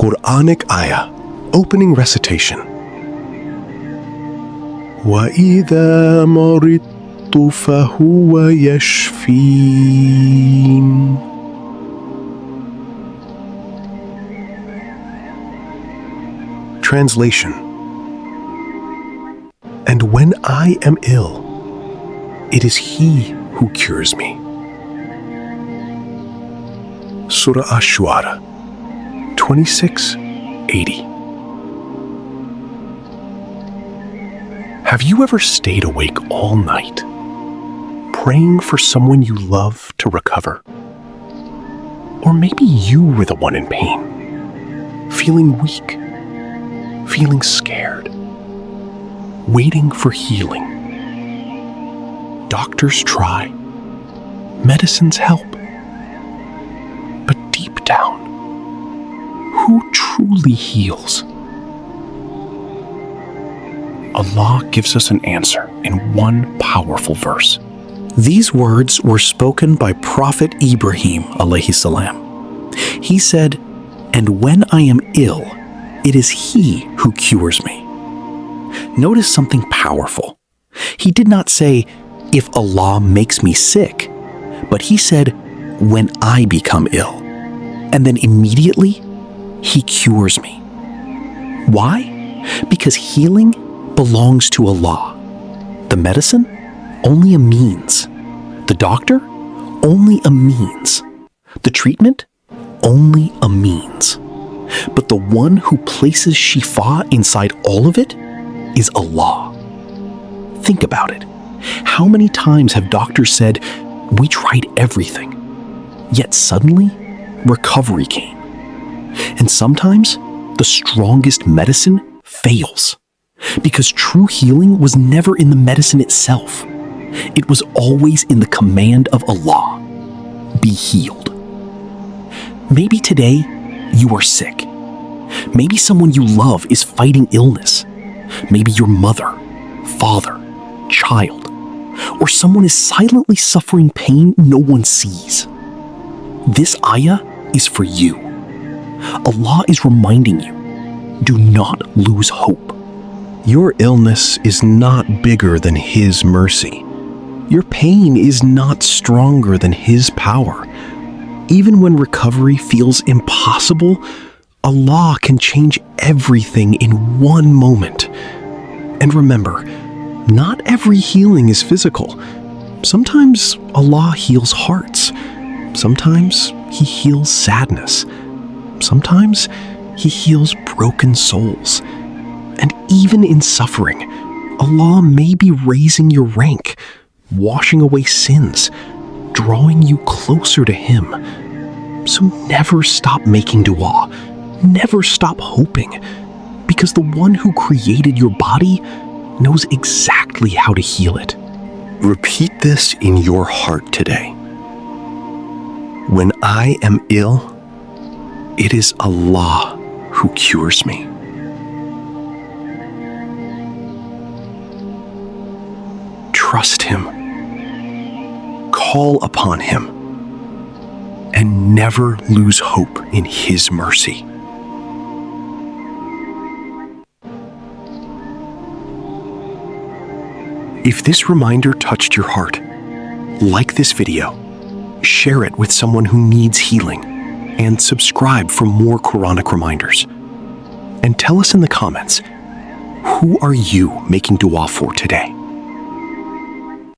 Quranic ayah, opening recitation. وَإِذَا مَرِضْتُ فَهُوَ يَشْفِينِ. Translation. And when I am ill, it is He who cures me. Surah Ash-Shu'ara 26:80. Have you ever stayed awake all night, praying for someone you love to recover? Or maybe you were the one in pain, feeling weak, feeling scared, waiting for healing. Doctors try, medicines help, but deep down, who truly heals? Allah gives us an answer in one powerful verse. These words were spoken by Prophet Ibrahim alayhi salam. He said, "And when I am ill, it is He who cures me." Notice something powerful. He did not say, "If Allah makes me sick," but He said, "When I become ill." And then immediately, He cures me. Why? Because healing belongs to Allah. The medicine? Only a means. The doctor? Only a means. The treatment? Only a means. But the one who places Shifa inside all of it is Allah. Think about it. How many times have doctors said, "We tried everything," yet suddenly recovery came? And sometimes the strongest medicine fails. Because true healing was never in the medicine itself. It was always in the command of Allah. Be healed. Maybe today you are sick. Maybe someone you love is fighting illness. Maybe your mother, father, child, or someone is silently suffering pain no one sees. This ayah is for you. Allah is reminding you, do not lose hope. Your illness is not bigger than His mercy. Your pain is not stronger than His power. Even when recovery feels impossible, Allah can change everything in one moment. And remember, not every healing is physical. Sometimes Allah heals hearts. Sometimes He heals sadness. Sometimes He heals broken souls. And even in suffering, Allah may be raising your rank, washing away sins, drawing you closer to Him. So never stop making dua, never stop hoping, because the one who created your body knows exactly how to heal it. Repeat this in your heart today. When I am ill, it is Allah who cures me. Trust Him, call upon Him, and never lose hope in His mercy. If this reminder touched your heart, like this video, share it with someone who needs healing, and subscribe for more Quranic reminders. And tell us in the comments, who are you making dua for today?